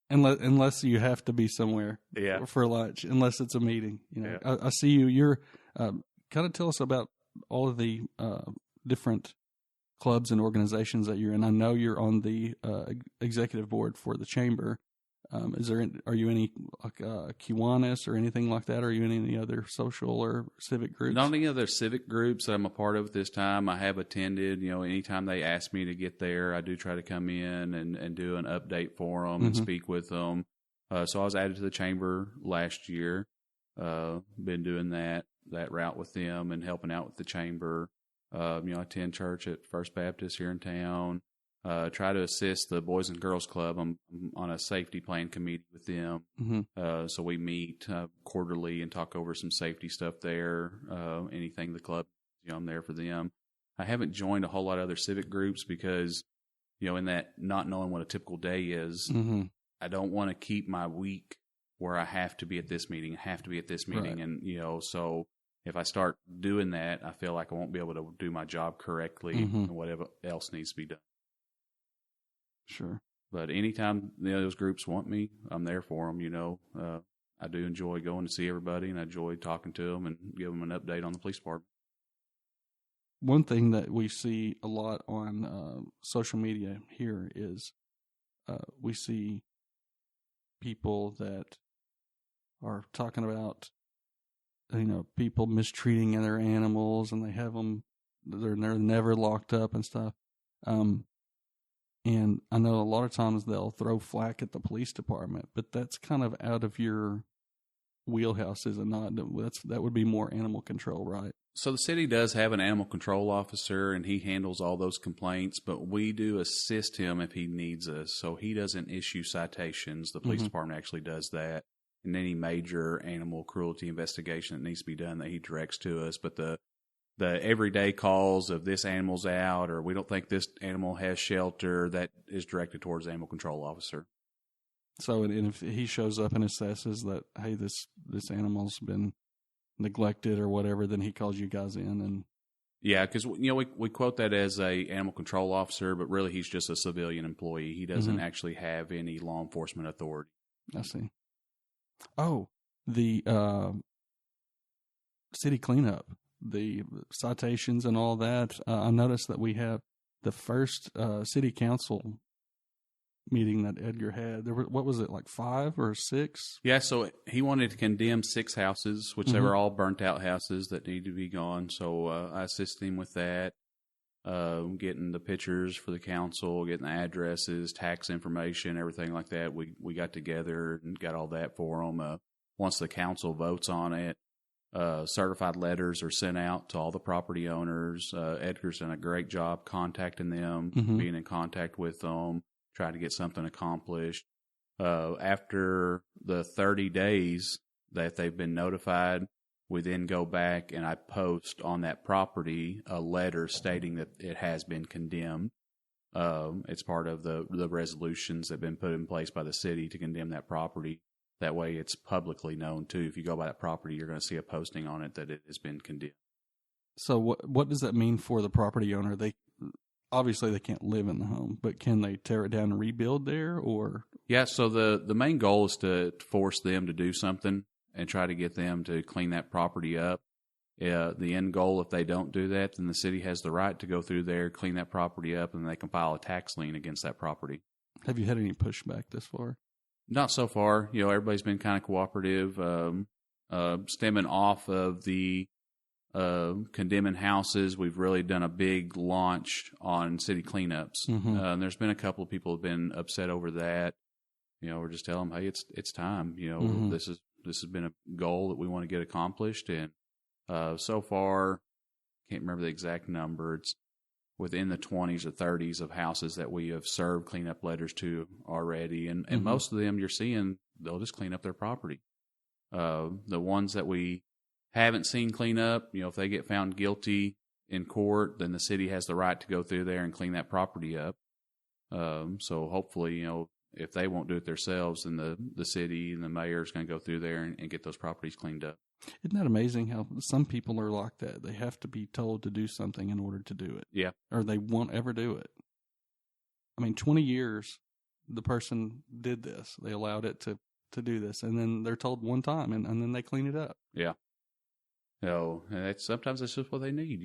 Unless you have to be somewhere for lunch, unless it's a meeting. I see you're kind of tell us about all of the different clubs and organizations that you're in. I know you're on the executive board for the chamber. Are you any Kiwanis or anything like that? Are you in any other social or civic groups? Not any other civic groups that I'm a part of at this time. I have attended, anytime they ask me to get there, I do try to come in and do an update for them mm-hmm. and speak with them. So I was added to the chamber last year. Been doing that route with them and helping out with the chamber. I attend church at First Baptist here in town. Try to assist the Boys and Girls Club. I'm on a safety plan committee with them. Mm-hmm. So we meet quarterly and talk over some safety stuff there. Anything the club, I'm there for them. I haven't joined a whole lot of other civic groups because, in that not knowing what a typical day is, mm-hmm. I don't want to keep my week where I have to be at this meeting, right. And, so if I start doing that, I feel like I won't be able to do my job correctly mm-hmm. and whatever else needs to be done. Sure. But anytime those groups want me, I'm there for them. I do enjoy going to see everybody, and I enjoy talking to them and give them an update on the police department. One thing that we see a lot on social media here is we see people that are talking about people mistreating their animals, and they have them, they're never locked up and stuff. And I know a lot of times they'll throw flack at the police department, but that's kind of out of your wheelhouse, is it not? That would be more animal control, right? So the city does have an animal control officer, and he handles all those complaints, but we do assist him if he needs us. So he doesn't issue citations. The police department actually does that. And any major animal cruelty investigation that needs to be done that he directs to us. But the everyday calls of this animal's out, or we don't think this animal has shelter, that is directed towards the animal control officer. So, and if he shows up and assesses that, hey, this animal's been neglected or whatever, then he calls you guys in. And yeah, because we quote that as a animal control officer, but really he's just a civilian employee. He doesn't actually have any law enforcement authority. I see. Oh, the city cleanup, the citations and all that. I noticed that we have the first city council meeting that Edgar had. There were, what was it, like 5 or 6? Yeah, so he wanted to condemn 6 houses, which they were all burnt out houses that need to be gone. So I assisted him with that, getting the pictures for the council, getting the addresses, tax information, everything like that. We got together and got all that for him. Once the council votes on it, certified letters are sent out to all the property owners. Edgar's done a great job contacting them, being in contact with them, trying to get something accomplished. After the 30 days that they've been notified, we then go back and I post on that property a letter stating that it has been condemned. It's part of the resolutions that have been put in place by the city to condemn that property. That way it's publicly known too. If you go by that property, you're going to see a posting on it that it has been condemned. So what does that mean for the property owner? Obviously they can't live in the home, but can they tear it down and rebuild there, or? Yeah, so the main goal is to force them to do something and try to get them to clean that property up. The end goal, if they don't do that, then the city has the right to go through there, clean that property up, and they can file a tax lien against that property. Have you had any pushback this far? Not so far. Everybody's been kind of cooperative. Stemming off of the condemning houses, we've really done a big launch on city cleanups. And there's been a couple of people who have been upset over that. We're just telling them, hey, it's time. This has been a goal that we want to get accomplished, and so far, can't remember the exact number. It's within the 20s or 30s of houses that we have served cleanup letters to already, and most of them you're seeing they'll just clean up their property. The ones that we haven't seen clean up, if they get found guilty in court, then the city has the right to go through there and clean that property up. So hopefully, if they won't do it themselves, then the city and the mayor is going to go through there and get those properties cleaned up. Isn't that amazing how some people are like that? They have to be told to do something in order to do it. Yeah. Or they won't ever do it. 20 years, the person did this. They allowed it to do this, and then they're told one time, and then they clean it up. Yeah. Sometimes that's just what they need,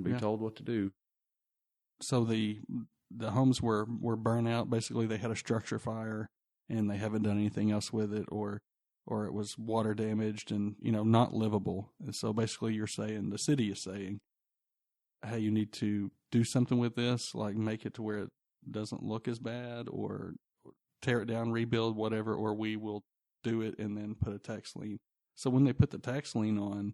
be told what to do. So the homes were burnt out. Basically, they had a structure fire, and they haven't done anything else with it, or it was water damaged and, not livable. And so basically the city is saying, hey, you need to do something with this, like make it to where it doesn't look as bad, or tear it down, rebuild, whatever, or we will do it and then put a tax lien. So when they put the tax lien on,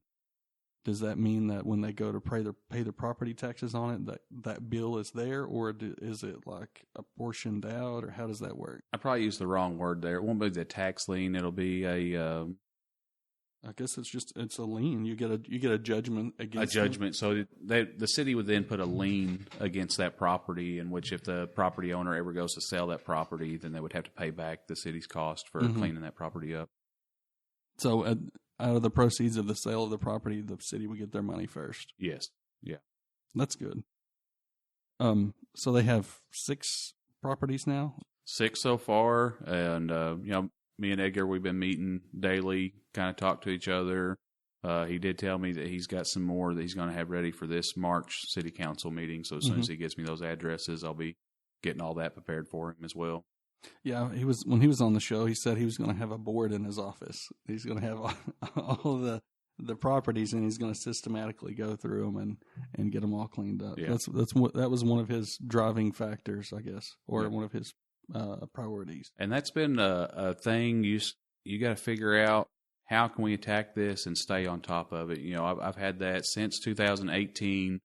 does that mean that when they go to pay their property taxes on it, that bill is there, or is it like apportioned out, or how does that work? I probably used the wrong word there. It won't be the tax lien. It'll be a. I guess it's a lien. You get a judgment against a judgment. So the city would then put a lien against that property, in which if the property owner ever goes to sell that property, then they would have to pay back the city's cost for cleaning that property up. So out of the proceeds of the sale of the property, the city would get their money first. Yes. Yeah. That's good. So they have 6 properties now? 6 so far. And, me and Edgar, we've been meeting daily, kind of talk to each other. He did tell me that he's got some more that he's going to have ready for this March city council meeting. So as soon as he gets me those addresses, I'll be getting all that prepared for him as well. Yeah, when he was on the show, he said he was going to have a board in his office. He's going to have all the the properties, and he's going to systematically go through them and get them all cleaned up. Yeah. That was one of his driving factors, I guess, or one of his priorities. And that's been a thing you got to figure out. How can we attack this and stay on top of it? I've had that since 2018.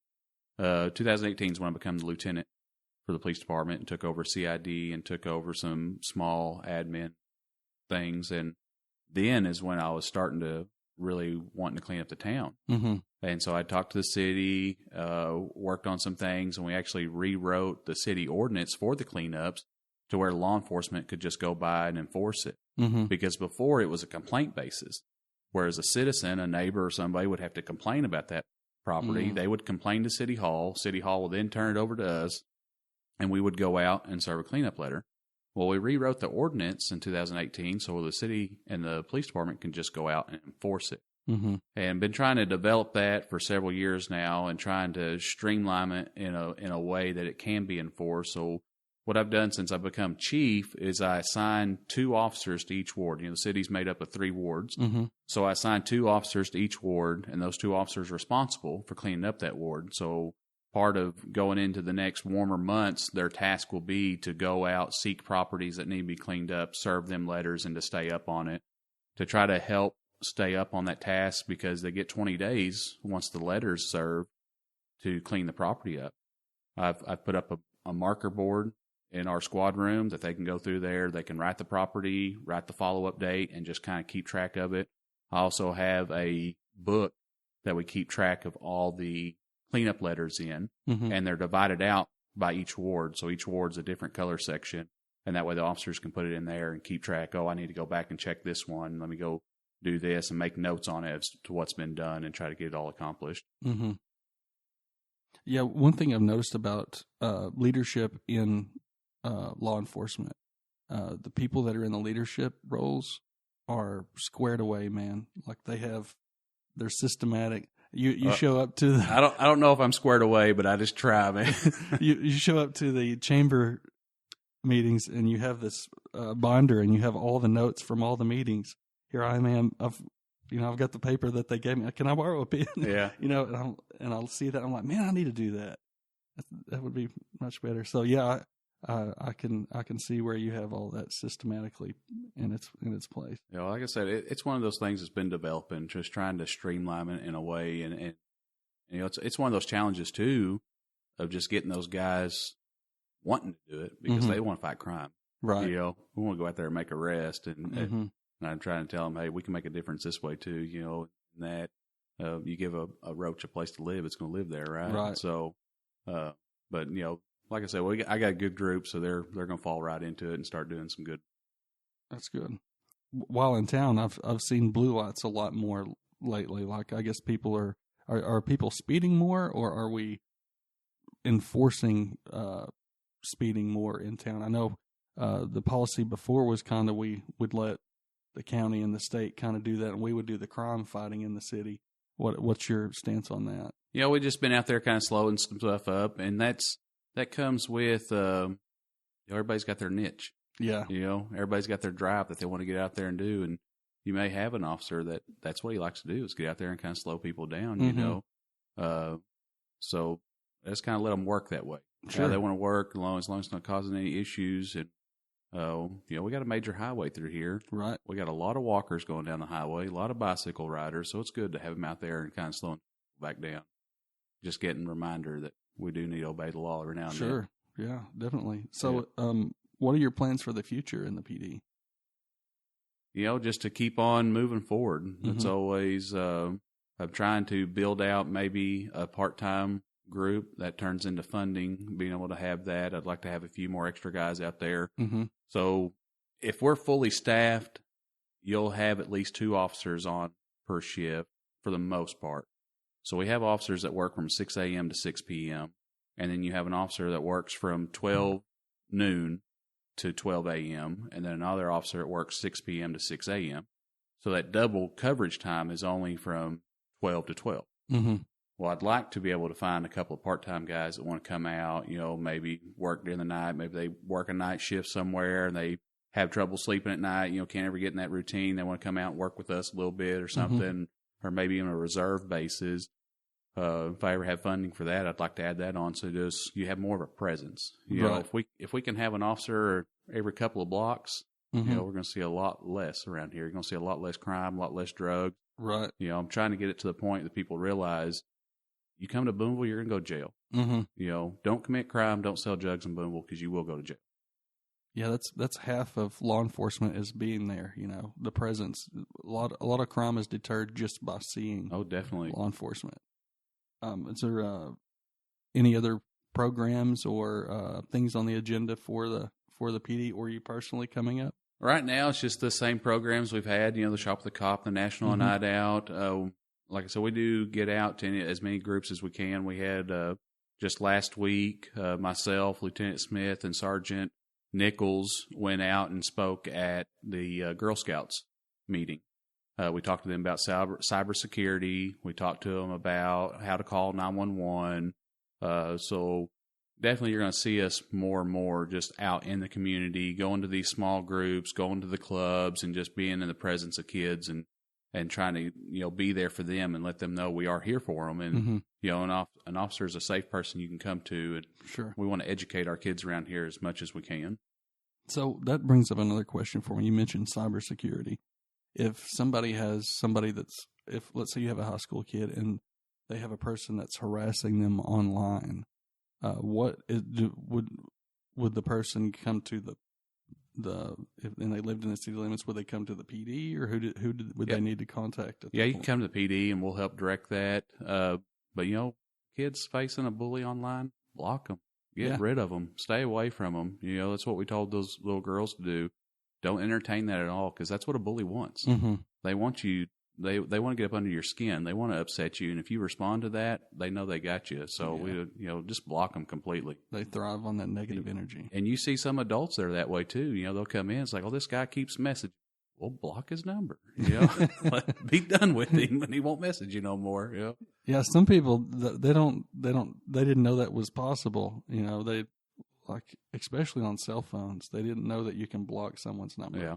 2018 is when I became the lieutenant for the police department and took over CID and took over some small admin things. And then is when I was starting to really wanting to clean up the town. Mm-hmm. And so I talked to the city, worked on some things, and we actually rewrote the city ordinance for the cleanups to where law enforcement could just go by and enforce it. Mm-hmm. Because before it was a complaint basis, whereas a citizen, a neighbor or somebody would have to complain about that property. Mm-hmm. They would complain to City Hall. City Hall will then turn it over to us, and we would go out and serve a cleanup letter. Well, we rewrote the ordinance in 2018 so the city and the police department can just go out and enforce it. Mm-hmm. And been trying to develop that for several years now and trying to streamline it in a way that it can be enforced. So what I've done since I've become chief is I assigned 2 officers to each ward. The city's made up of 3 wards. Mm-hmm. So I assigned 2 officers to each ward, and those 2 officers are responsible for cleaning up that ward. So part of going into the next warmer months, their task will be to go out, seek properties that need to be cleaned up, serve them letters, and to stay up on it, to try to help stay up on that task because they get 20 days once the letter's served to clean the property up. I've put up a marker board in our squad room that they can go through there. They can write the property, write the follow-up date, and just kind of keep track of it. I also have a book that we keep track of all the cleanup letters in, Mm-hmm. and they're divided out by each ward. So each ward's a different color section, and that way the officers can put it in there and keep track. Oh, I need to go back and check this one. Let me go do this and make notes on it as to what's been done and try to get it all accomplished. Mm-hmm. Yeah, one thing I've noticed about leadership in law enforcement, the people that are in the leadership roles are squared away, man. Like they're systematic. You show up to the I don't know if I'm squared away, but I just try, man. you show up to the chamber meetings and you have this binder and you have all the notes from all the meetings. Here I am. I've got the paper that they gave me. Can I borrow a pen? Yeah. And I'll see that. I'm like, man, I need to do that. That would be much better. So yeah, I can see where you have all that systematically in its place. Like I said, it's one of those things that's been developing, just trying to streamline it in a way, and it's one of those challenges too, of just getting those guys wanting to do it because Mm-hmm. they want to fight crime, Right. We want to go out there and make arrests, and, Mm-hmm. and I'm trying to tell them, hey, we can make a difference this way too, and that you give a roach a place to live, it's going to live there, right? Right. So, but like I said, I got a good group, so they're going to fall right into it and start doing some good. That's good. While in town, I've seen blue lights a lot more lately. Like, I guess people are people speeding more, or are we enforcing speeding more in town? I know the policy before was kind of we would let the county and the state kind of do that, and we would do the crime fighting in the city. What's your stance on that? We've just been out there kind of slowing some stuff up, and that comes with everybody's got their niche. Yeah. Everybody's got their drive that they want to get out there and do, and you may have an officer that's what he likes to do is get out there and kind of slow people down. Mm-hmm. So let's kind of let them work that way. Sure. They want to work as long as it's not causing any issues. And we got a major highway through here. Right. We got a lot of walkers going down the highway, a lot of bicycle riders. So it's good to have them out there and kind of slowing back down. Just getting a reminder that we do need to obey the law every now and then. Sure. Yeah, definitely. So, what are your plans for the future in the PD? Just to keep on moving forward. Mm-hmm. It's always, I'm trying to build out maybe a part-time group that turns into funding, being able to have that. I'd like to have a few more extra guys out there. Mm-hmm. So if we're fully staffed, you'll have at least 2 officers on per shift for the most part. So we have officers that work from 6 a.m. to 6 p.m. And then you have an officer that works from 12 noon to 12 a.m. And then another officer that works 6 p.m. to 6 a.m. So that double coverage time is only from 12 to 12. Mm-hmm. Well, I'd like to be able to find a couple of part-time guys that want to come out, maybe work during the night. Maybe they work a night shift somewhere and they have trouble sleeping at night, can't ever get in that routine. They want to come out and work with us a little bit or something. Mm-hmm. or maybe even a reserve basis. If I ever have funding for that, I'd like to add that on. So just you have more of a presence. You know, if we can have an officer every couple of blocks, you know, we're going to see a lot less around here. You're going to see a lot less crime, a lot less drugs. Right. You know, I'm trying to get it to the point that people realize you come to Booneville, you're going to go to jail. You know, don't commit crime, don't sell drugs in Booneville because you will go to jail. Yeah, that's half of law enforcement is being there. You know, the presence. A lot of crime is deterred just by seeing. Oh, definitely. Law enforcement. Is there any other programs or things on the agenda for the PD or you personally coming up? Right now, it's just the same programs we've had. You know, the Shop with the Cop, the National Night Out. Like I said, we do get out to as many groups as we can. We had just last week, myself, Lieutenant Smith, and Sergeant Nichols went out and spoke at the Girl Scouts meeting. We talked to them about cybersecurity. We talked to them about how to call 911. So definitely you're going to see us more and more just out in the community, going to these small groups, going to the clubs, and just being in the presence of kids and trying to, you know, be there for them and let them know we are here for them. And, you know, an officer is a safe person you can come to. And Sure. We want to educate our kids around here as much as we can. So that brings up another question for me. You mentioned cybersecurity. If somebody has somebody if let's say you have a high school kid and they have a person that's harassing them online, would the person come to and they lived in the city limits, would they come to the PD or would they need to contact? Yeah, you can come to the PD and we'll help direct that. But you know, kids facing a bully online, block them, get rid of them, stay away from them. You know, that's what we told those little girls to do. Don't entertain that at all because that's what a bully wants. They want you. They want to get up under your skin. They want to upset you, and if you respond to that, they know they got you. So we, just block them completely. They thrive on that negative energy. And you see some adults that are that way too. You know, they'll come in. It's like, oh, this guy keeps messaging. Well, block his number. You know, be done with him, and he won't message you no more. You know? Yeah, some people they didn't know that was possible. You know, they like especially on cell phones, they didn't know that you can block someone's number. Yeah,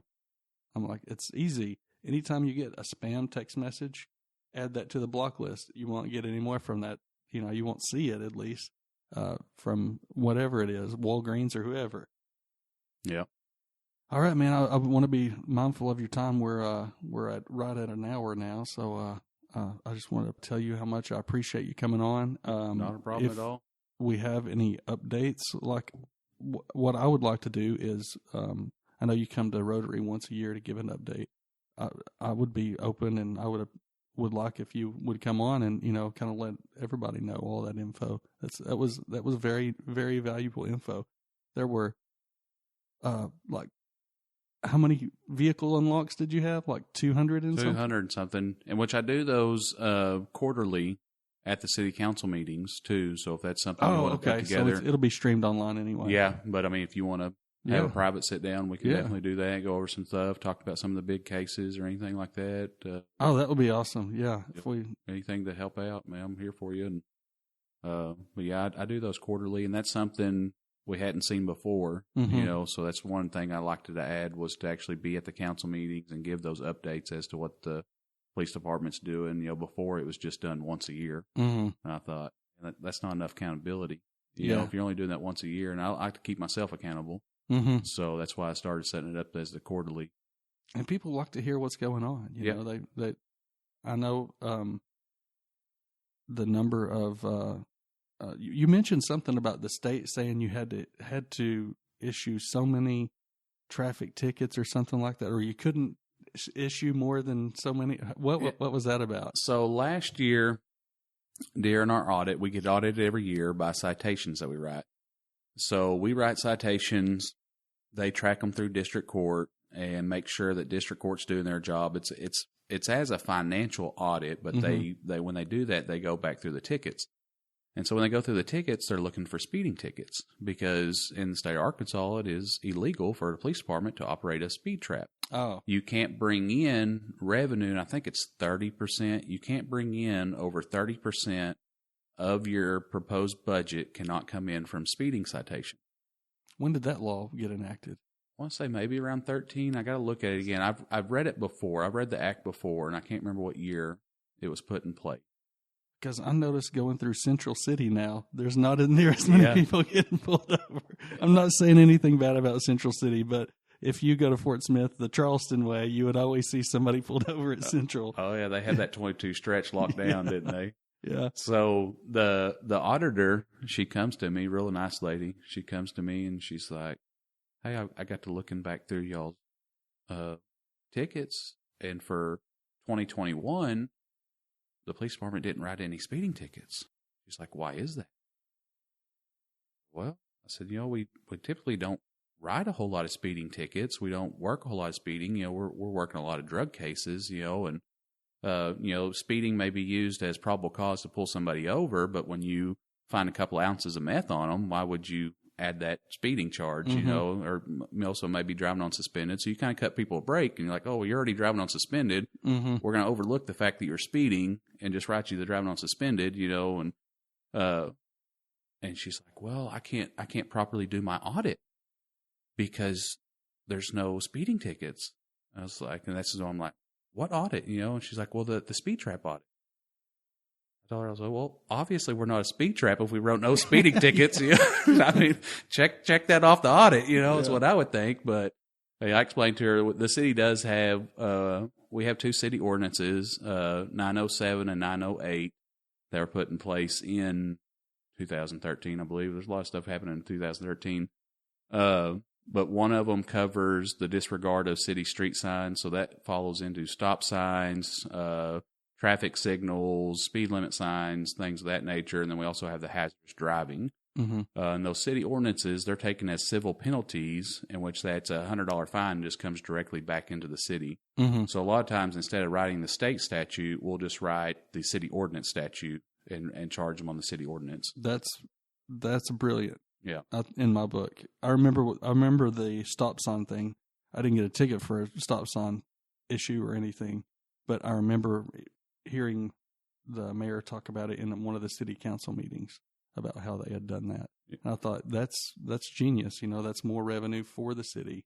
I'm like, it's easy. Anytime you get a spam text message, add that to the block list. You won't get any more from that. You know, you won't see it at least from whatever it is, Walgreens or whoever. Yeah. All right, man. I want to be mindful of your time. We're right at an hour now, so I just want to tell you how much I appreciate you coming on. Not a problem at all. We have any updates? Like what I would like to do is, I know you come to Rotary once a year to give an update. I would be open, and I would like if you would come on and kind of let everybody know all that info. That was very, very valuable info. There were like, how many vehicle unlocks did you have? Like 200 and something? 200 and something. And which I do those quarterly at the city council meetings too. So if that's something you want to put together. So it'll be streamed online anyway. Yeah, but I mean, if you want to have a private sit down, we can definitely do that. Go over some stuff, talk about some of the big cases or anything like that. That would be awesome. Yeah, anything to help out, man, I'm here for you. And but yeah, I do those quarterly, and that's something we hadn't seen before. So that's one thing I liked to add was to actually be at the council meetings and give those updates as to what the police department's doing. Before it was just done once a year, and I thought that's not enough accountability. You know, if you're only doing that once a year, and I like to keep myself accountable. So that's why I started setting it up as the quarterly. And people like to hear what's going on. You know, they I know the number of you mentioned something about the state saying you had to issue so many traffic tickets or something like that, or you couldn't issue more than so many. What was that about? So last year, during our audit, we get audited every year by citations that we write. So we write citations. They track them through district court and make sure that district court's doing their job. It's as a financial audit, but they when they do that, they go back through the tickets. And so when they go through the tickets, they're looking for speeding tickets because in the state of Arkansas, it is illegal for the police department to operate a speed trap. Oh. You can't bring in revenue, and I think it's 30%. You can't bring in over 30% of your proposed budget cannot come in from speeding citation. When did that law get enacted? I want to say maybe around 13. I got to look at it again. I've read it before. I've read the act before, and I can't remember what year it was put in place. Because I noticed going through Central City now, there's not near as many people getting pulled over. I'm not saying anything bad about Central City, but if you go to Fort Smith the Charleston way, you would always see somebody pulled over at Central. Oh, yeah, they had that 22 stretch locked down, didn't they? Yeah. So the auditor, she comes to me, real nice lady. She comes to me and she's like, hey, I got to looking back through y'all's tickets, and for 2021, the police department didn't write any speeding tickets. She's like, why is that? Well, I said, we typically don't write a whole lot of speeding tickets. We don't work a whole lot of speeding. We're working a lot of drug cases, and speeding may be used as probable cause to pull somebody over, but when you find a couple ounces of meth on them, why would you add that speeding charge, or also maybe driving on suspended. So you kind of cut people a break, and you're like, oh, well, you're already driving on suspended. We're going to overlook the fact that you're speeding and just write you the driving on suspended, and she's like, well, I can't properly do my audit because there's no speeding tickets. I was like, and that's so I'm like, what audit, and she's like, well, the speed trap audit. I was like, well, obviously we're not a speed trap if we wrote no speeding tickets. I mean, check that off the audit, is what I would think. But I explained to her the city does have, we have two city ordinances, 907 and 908, that were put in place in 2013, I believe. There's a lot of stuff happening in 2013. But one of them covers the disregard of city street signs, so that follows into stop signs, traffic signals, speed limit signs, things of that nature. And then we also have the hazardous driving. And those city ordinances, they're taken as civil penalties, in which that's a $100 fine and just comes directly back into the city. So a lot of times, instead of writing the state statute, we'll just write the city ordinance statute and charge them on the city ordinance. That's brilliant. Yeah. In my book, I remember the stop sign thing. I didn't get a ticket for a stop sign issue or anything, but I remember hearing the mayor talk about it in one of the city council meetings about how they had done that. And I thought that's genius. That's more revenue for the city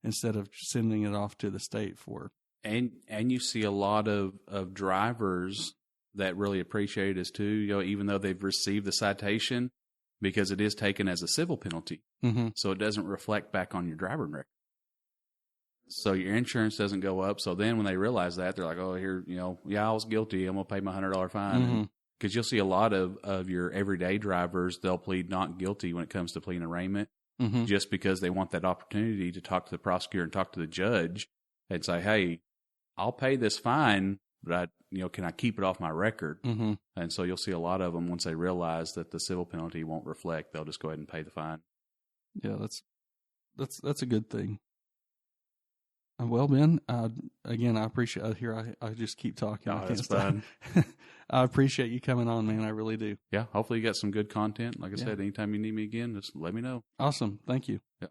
instead of sending it off to the state for. And you see a lot of drivers that really appreciate this too, even though they've received the citation, because it is taken as a civil penalty. So it doesn't reflect back on your driving record. So your insurance doesn't go up. So then when they realize that, they're like, oh, here, I was guilty. I'm going to pay my $100 fine. Because you'll see a lot of your everyday drivers, they'll plead not guilty when it comes to pleading arraignment, just because they want that opportunity to talk to the prosecutor and talk to the judge and say, hey, I'll pay this fine, but can I keep it off my record? And so you'll see a lot of them, once they realize that the civil penalty won't reflect, they'll just go ahead and pay the fine. Yeah, that's a good thing. Well, Ben, again, I appreciate it. Here, I just keep talking. Oh, that's fun. I appreciate you coming on, man. I really do. Yeah, hopefully you got some good content. Like I said, anytime you need me again, just let me know. Awesome. Thank you. Yeah.